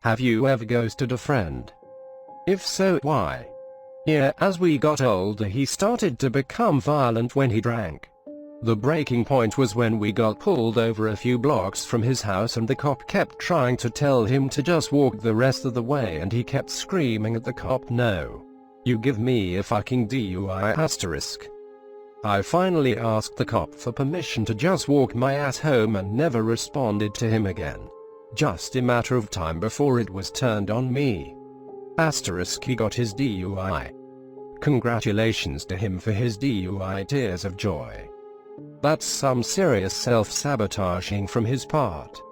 Have you ever ghosted a friend? If so, why? Yeah, as we got older he started to become violent when he drank. The breaking point was when we got pulled over a few blocks from his house and the cop kept trying to tell him to just walk the rest of the way and he kept screaming at the cop, "No. You give me a fucking DUI asterisk." I finally asked the cop for permission to just walk my ass home and never responded to him again. Just a matter of time before it was turned on me. Asterisk, he got his DUI. Congratulations to him for his DUI, tears of joy. That's some serious self-sabotaging from his part.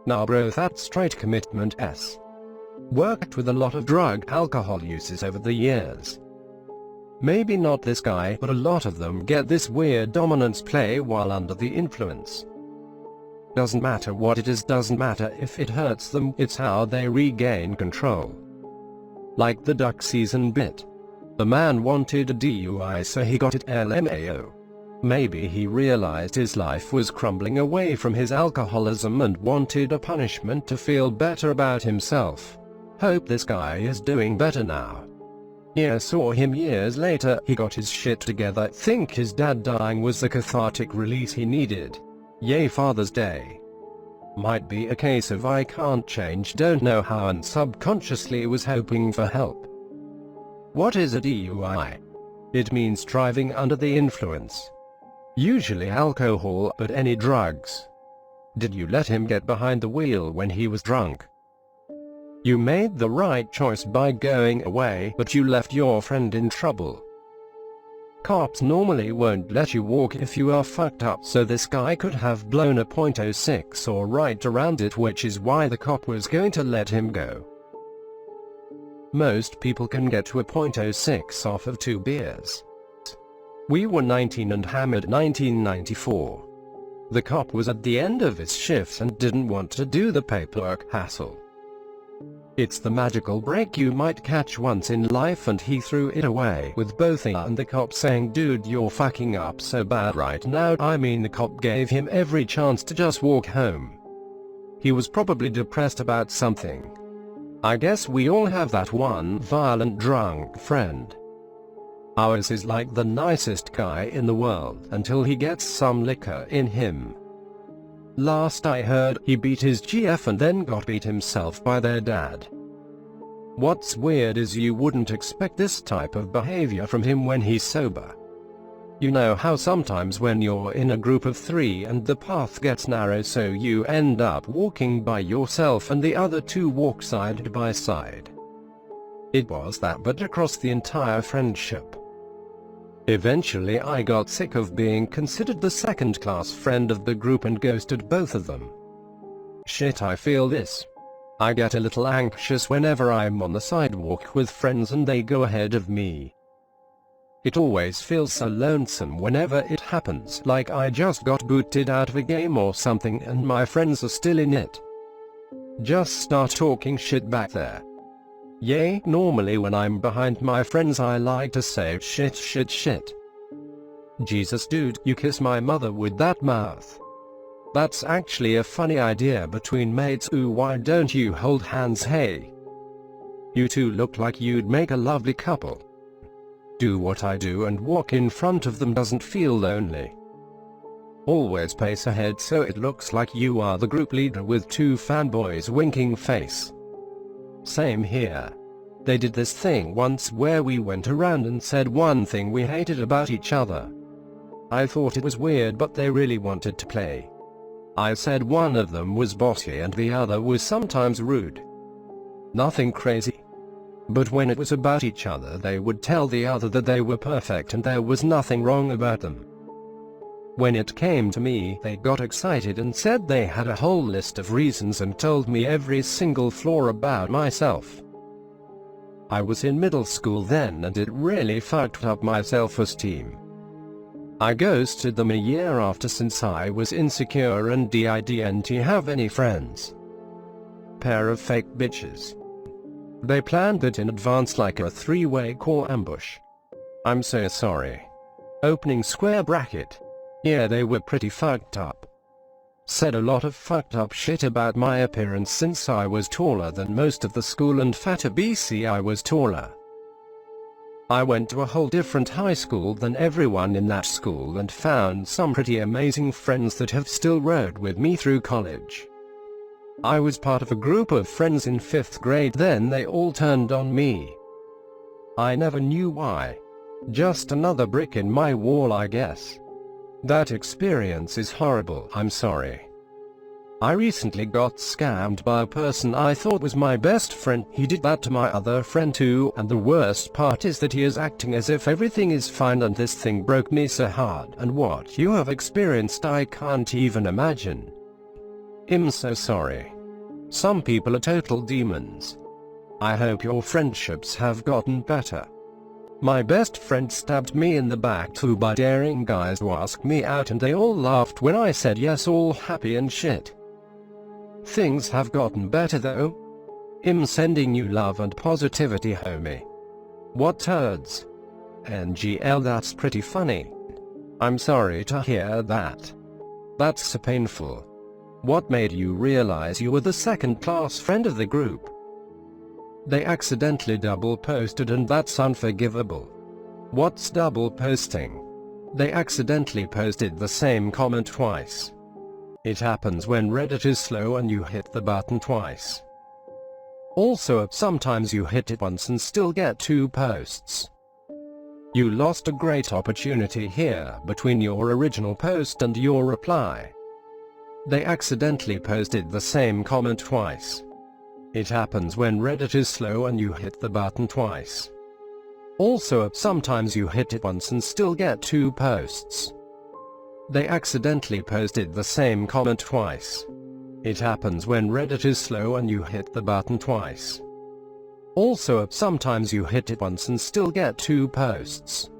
Nah bro, that's straight commitment S. Worked with a lot of drug alcohol users over the years. Maybe not this guy, but a lot of them get this weird dominance play while under the influence. Doesn't matter what it is, doesn't matter if it hurts them, it's how they regain control. Like the duck season bit. The man wanted a DUI so he got it, LMAO. Maybe he realized his life was crumbling away from his alcoholism and wanted a punishment to feel better about himself. Hope this guy is doing better now. Yeah, saw him years later, he got his shit together. Think his dad dying was the cathartic release he needed. Yay Father's Day. Might be a case of I can't change, don't know how, and subconsciously was hoping for help. What is a DUI? It means driving under the influence. Usually alcohol, but any drugs. Did you let him get behind the wheel when he was drunk? You made the right choice by going away, but you left your friend in trouble. Cops normally won't let you walk if you are fucked up, so this guy could have blown a .06 or right around it, which is why the cop was going to let him go. Most people can get to a .06 off of 2 beers. We were 19 and hammered 1994. The cop was at the end of his shift and didn't want to do the paperwork hassle. It's the magical break you might catch once in life, and he threw it away with both he and the cop saying, "Dude, you're fucking up so bad right now." I mean, the cop gave him every chance to just walk home. He was probably depressed about something. I guess we all have that one violent drunk friend. Ours is like the nicest guy in the world until he gets some liquor in him. Last I heard, he beat his GF and then got beat himself by their dad. What's weird is you wouldn't expect this type of behavior from him when he's sober. You know how sometimes when you're in a group of 3 and the path gets narrow, so you end up walking by yourself and the other 2 walk side by side. It was that, but across the entire friendship. Eventually I got sick of being considered the second-class friend of the group and ghosted both of them. Shit, I feel this. I get a little anxious whenever I'm on the sidewalk with friends and they go ahead of me. It always feels so lonesome whenever it happens, like I just got booted out of a game or something and my friends are still in it. Just start talking shit back there. Yay, normally when I'm behind my friends I like to say shit shit shit. Jesus dude, you kiss my mother with that mouth. That's actually a funny idea between mates. Ooh, why don't you hold hands? Hey. You two look like you'd make a lovely couple. Do what I do and walk in front of them, doesn't feel lonely. Always pace ahead so it looks like you are the group leader with 2 fanboys winking face. Same here. They did this thing once where we went around and said one thing we hated about each other. I thought it was weird, but they really wanted to play. I said one of them was bossy and the other was sometimes rude. Nothing crazy. But when it was about each other, they would tell the other that they were perfect and there was nothing wrong about them. When it came to me, they got excited and said they had a whole list of reasons and told me every single flaw about myself. I was in middle school then and it really fucked up my self-esteem. I ghosted them a year after since I was insecure and didn't have any friends. Pair of fake bitches. They planned it in advance like a 3-way core ambush. I'm so sorry. Opening square bracket. Yeah, they were pretty fucked up. Said a lot of fucked up shit about my appearance since I was taller than most of the school and fatter BC I was taller. I went to a whole different high school than everyone in that school and found some pretty amazing friends that have still rode with me through college. I was part of a group of friends in 5th grade, then they all turned on me. I never knew why. Just another brick in my wall, I guess. That experience is horrible, I'm sorry. I recently got scammed by a person I thought was my best friend. He did that to my other friend too, and the worst part is that he is acting as if everything is fine, and this thing broke me so hard, and what you have experienced I can't even imagine. I'm so sorry. Some people are total demons. I hope your friendships have gotten better. My best friend stabbed me in the back too by daring guys to ask me out, and they all laughed when I said yes, all happy and shit. Things have gotten better though. I'm sending you love and positivity, homie. What turds. NGL, that's pretty funny. I'm sorry to hear that. That's so painful. What made you realize you were the second-class friend of the group? They accidentally double posted, and that's unforgivable. What's double posting? They accidentally posted the same comment twice. It happens when Reddit is slow and you hit the button twice. Also, sometimes you hit it once and still get 2 posts. You lost a great opportunity here between your original post and your reply. They accidentally posted the same comment twice. It happens when Reddit is slow and you hit the button twice. Also, sometimes you hit it once and still get 2 posts. They accidentally posted the same comment twice. It happens when Reddit is slow and you hit the button twice. Also, sometimes you hit it once and still get 2 posts.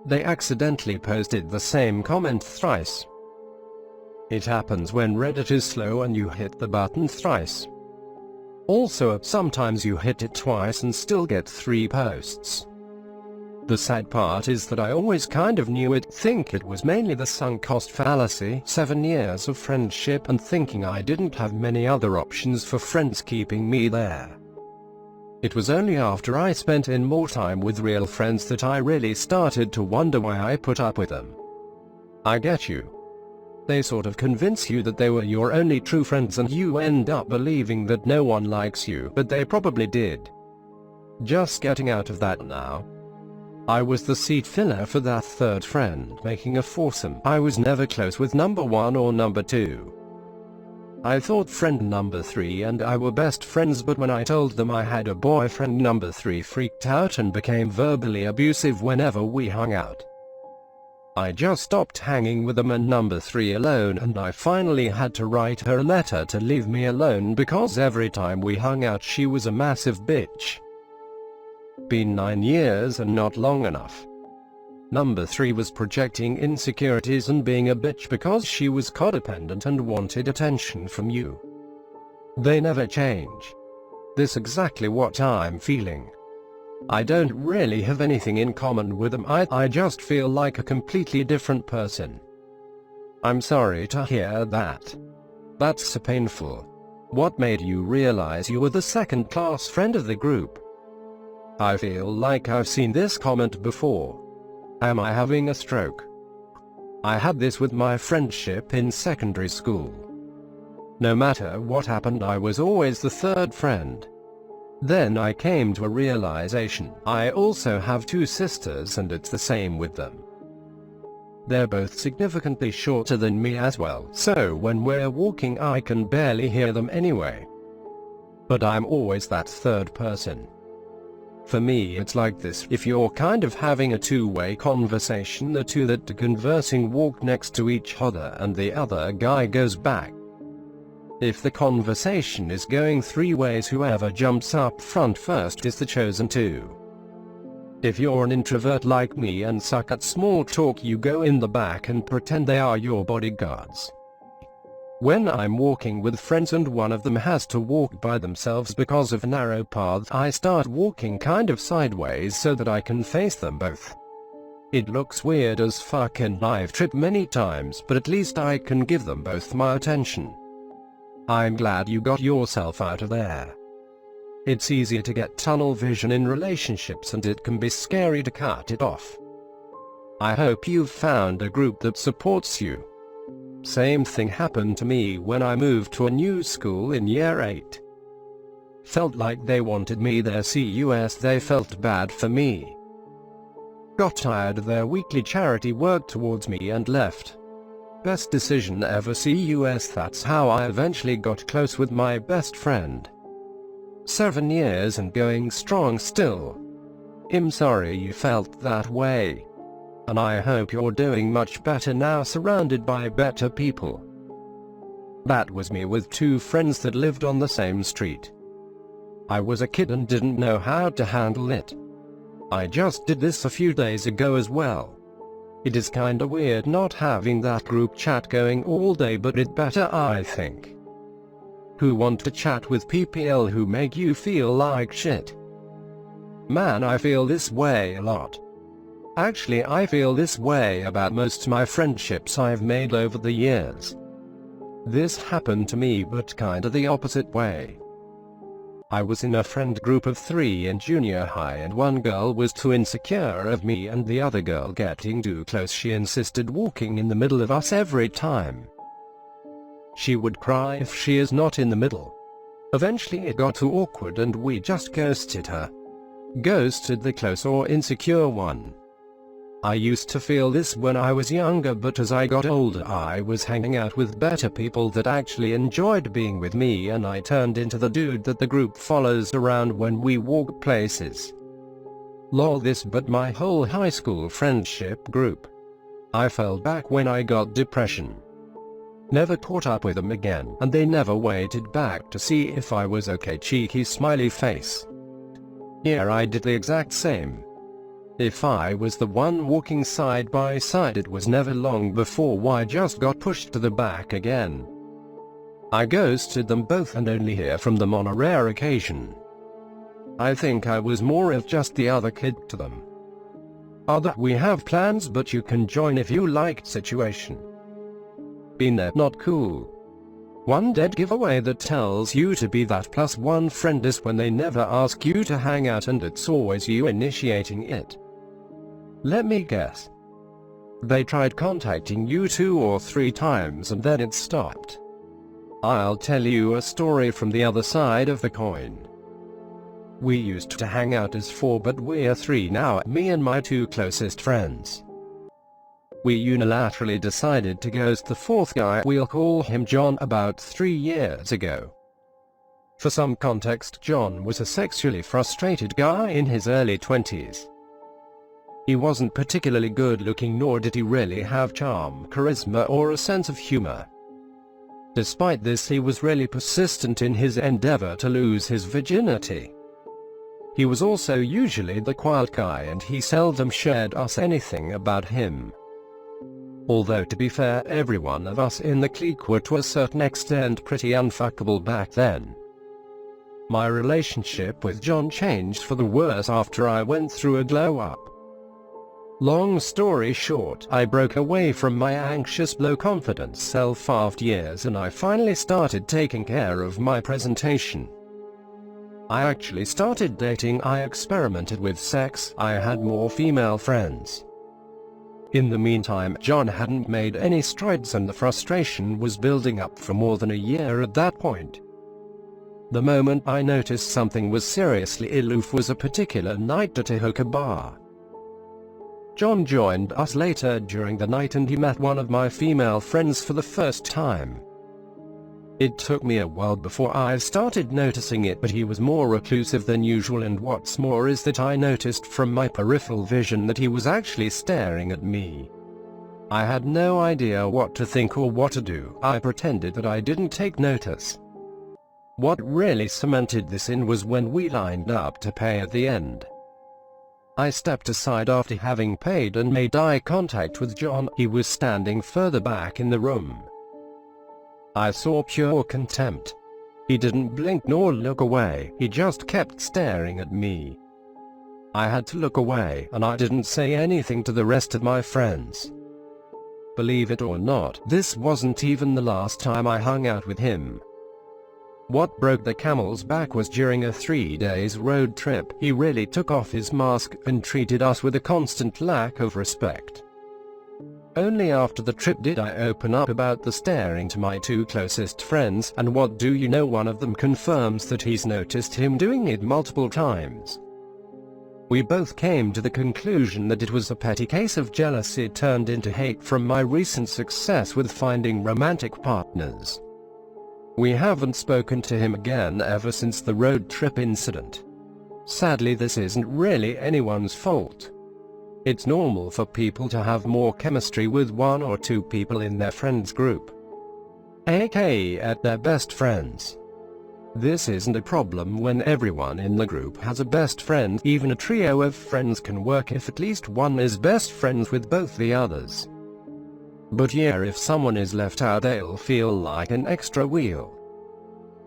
They accidentally posted the same comment thrice. It happens when Reddit is slow and you hit the button thrice. Also, sometimes you hit it twice and still get 3 posts. The sad part is that I always kind of knew it, think it was mainly the sunk cost fallacy, 7 years of friendship and thinking I didn't have many other options for friends keeping me there. It was only after I spent in more time with real friends that I really started to wonder why I put up with them. I get you. They sort of convince you that they were your only true friends and you end up believing that no one likes you, but they probably did. Just getting out of that now. I was the seat filler for that third friend, making a foursome. I was never close with number 1 or number 2. I thought friend number 3 and I were best friends, but when I told them I had a boyfriend, number 3 freaked out and became verbally abusive whenever we hung out. I just stopped hanging with them and number 3 alone, and I finally had to write her a letter to leave me alone because every time we hung out she was a massive bitch. Been 9 years and not long enough. Number 3 was projecting insecurities and being a bitch because she was codependent and wanted attention from you. They never change. This exactly what I'm feeling. I don't really have anything in common with them. I just feel like a completely different person. I'm sorry to hear that. That's so painful. What made you realize you were the second-class friend of the group? I feel like I've seen this comment before. Am I having a stroke? I had this with my friendship in secondary school. No matter what happened, I was always the third friend. Then I came to a realization. I also have 2 sisters and it's the same with them. They're both significantly shorter than me as well, so when we're walking I can barely hear them anyway. But I'm always that third person. For me it's like this: if you're kind of having a 2-way conversation, the 2 that are conversing walk next to each other and the other guy goes back. If the conversation is going 3 ways, whoever jumps up front first is the chosen 2. If you're an introvert like me and suck at small talk, you go in the back and pretend they are your bodyguards. When I'm walking with friends and one of them has to walk by themselves because of a narrow path, I start walking kind of sideways so that I can face them both. It looks weird as fuck and I've tripped many times, but at least I can give them both my attention. I'm glad you got yourself out of there. It's easier to get tunnel vision in relationships and it can be scary to cut it off. I hope you've found a group that supports you. Same thing happened to me when I moved to a new school in year 8. Felt like they wanted me there. CUS they felt bad for me. Got tired of their weekly charity work towards me and left. Best decision ever. CUS that's how I eventually got close with my best friend. 7 years and going strong still. I'm sorry you felt that way. And I hope you're doing much better now, surrounded by better people. That was me with 2 friends that lived on the same street. I was a kid and didn't know how to handle it. I just did this a few days ago as well. It is kinda weird not having that group chat going all day, but it better, I think. Who want to chat with PPL who make you feel like shit? Man, I feel this way a lot. Actually, I feel this way about most my friendships I've made over the years. This happened to me, but kinda the opposite way. I was in a friend group of 3 in junior high and one girl was too insecure of me and the other girl getting too close. She insisted walking in the middle of us every time. She would cry if she is not in the middle. Eventually it got too awkward and we just ghosted her. Ghosted the close or insecure one. I used to feel this when I was younger, but as I got older I was hanging out with better people that actually enjoyed being with me and I turned into the dude that the group follows around when we walk places. Lol this, but my whole high school friendship group. I fell back when I got depression. Never caught up with them again and they never waited back to see if I was okay. Cheeky smiley face. Yeah, I did the exact same. If I was the one walking side by side, it was never long before I just got pushed to the back again. I ghosted them both and only hear from them on a rare occasion. I think I was more of just the other kid to them. Other we have plans but you can join if you liked situation. Been there, not cool. One dead giveaway that tells you to be that +1 friend is when they never ask you to hang out and it's always you initiating it. Let me guess. They tried contacting you 2 or 3 times and then it stopped. I'll tell you a story from the other side of the coin. We used to hang out as 4 but we're 3 now, me and my 2 closest friends. We unilaterally decided to ghost the 4th guy, we'll call him John, about 3 years ago. For some context, John was a sexually frustrated guy in his early 20s. He wasn't particularly good looking, nor did he really have charm, charisma, or a sense of humor. Despite this, he was really persistent in his endeavor to lose his virginity. He was also usually the quiet guy and he seldom shared us anything about him. Although to be fair, every one of us in the clique were to a certain extent pretty unfuckable back then. My relationship with John changed for the worse after I went through a glow-up. Long story short, I broke away from my anxious, low-confidence self after years and I finally started taking care of my presentation. I actually started dating, I experimented with sex, I had more female friends. In the meantime, John hadn't made any strides and the frustration was building up for more than a year at that point. The moment I noticed something was seriously aloof was a particular night at a hookah bar. John joined us later during the night and he met one of my female friends for the first time. It took me a while before I started noticing it, but he was more reclusive than usual, and what's more is that I noticed from my peripheral vision that he was actually staring at me. I had no idea what to think or what to do. I pretended that I didn't take notice. What really cemented this in was when we lined up to pay at the end. I stepped aside after having paid and made eye contact with John. He was standing further back in the room. I saw pure contempt. He didn't blink nor look away, he just kept staring at me. I had to look away and I didn't say anything to the rest of my friends. Believe it or not, this wasn't even the last time I hung out with him. What broke the camel's back was during a 3 days road trip, he really took off his mask and treated us with a constant lack of respect. Only after the trip did I open up about the staring to my 2 closest friends, and what do you know, one of them confirms that he's noticed him doing it multiple times. We both came to the conclusion that it was a petty case of jealousy turned into hate from my recent success with finding romantic partners. We haven't spoken to him again ever since the road trip incident. Sadly, this isn't really anyone's fault. It's normal for people to have more chemistry with 1 or 2 people in their friends group, aka at their best friends. This isn't a problem when everyone in the group has a best friend. Even a trio of friends can work if at least one is best friends with both the others. But yeah, if someone is left out, they'll feel like an extra wheel.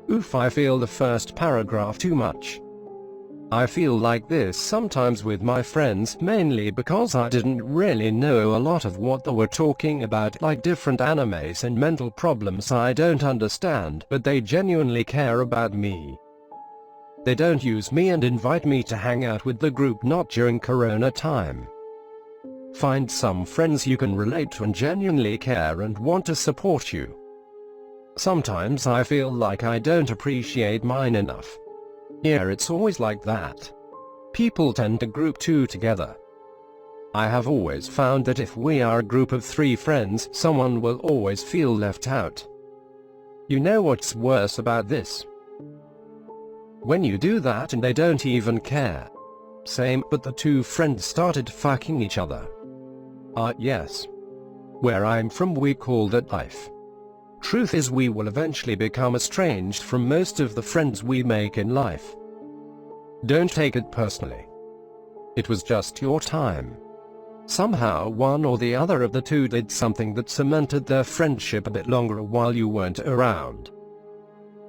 Oof, I feel the first paragraph too much. I feel like this sometimes with my friends, mainly because I didn't really know a lot of what they were talking about, like different animes and mental problems I don't understand, but they genuinely care about me. They don't use me and invite me to hang out with the group, not during Corona time. Find some friends you can relate to and genuinely care and want to support you. Sometimes I feel like I don't appreciate mine enough. Yeah, it's always like that. People tend to group 2 together. I have always found that if we are a group of 3 friends, someone will always feel left out. You know what's worse about this? When you do that and they don't even care. Same, but the 2 friends started fucking each other. Yes. Where I'm from we call that life. Truth is, we will eventually become estranged from most of the friends we make in life. Don't take it personally. It was just your time. Somehow one or the other of the 2 did something that cemented their friendship a bit longer while you weren't around.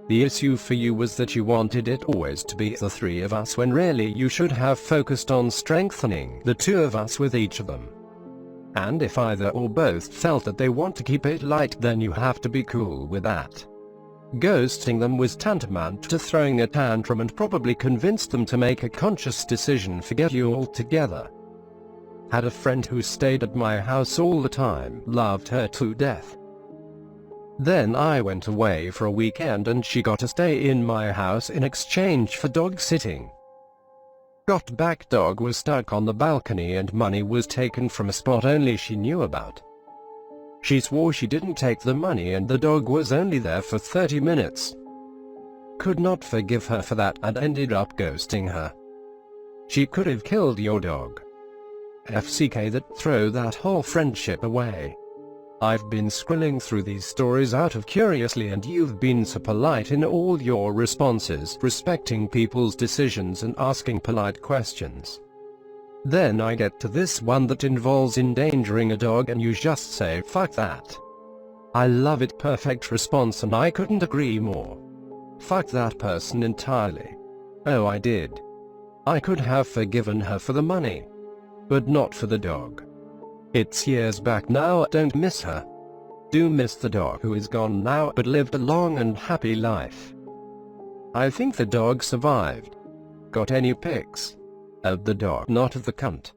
The issue for you was that you wanted it always to be the 3 of us, when really you should have focused on strengthening the 2 of us with each of them. And if either or both felt that they want to keep it light, then you have to be cool with that. Ghosting them was tantamount to throwing a tantrum and probably convinced them to make a conscious decision, forget you altogether. Had a friend who stayed at my house all the time, loved her to death. Then I went away for a weekend and she got to stay in my house in exchange for dog sitting. Got back, dog was stuck on the balcony and money was taken from a spot only she knew about. She swore she didn't take the money and the dog was only there for 30 minutes. Could not forgive her for that and ended up ghosting her. She could have killed your dog. FCK that, throw that whole friendship away. I've been scrolling through these stories out of curiosity and you've been so polite in all your responses, respecting people's decisions and asking polite questions. Then I get to this one that involves endangering a dog and you just say fuck that. I love it, perfect response, and I couldn't agree more. Fuck that person entirely. Oh, I did. I could have forgiven her for the money, but not for the dog. It's years back now, don't miss her. Do miss the dog who is gone now but lived a long and happy life. I think the dog survived. Got any pics? Of the dog, not of the cunt.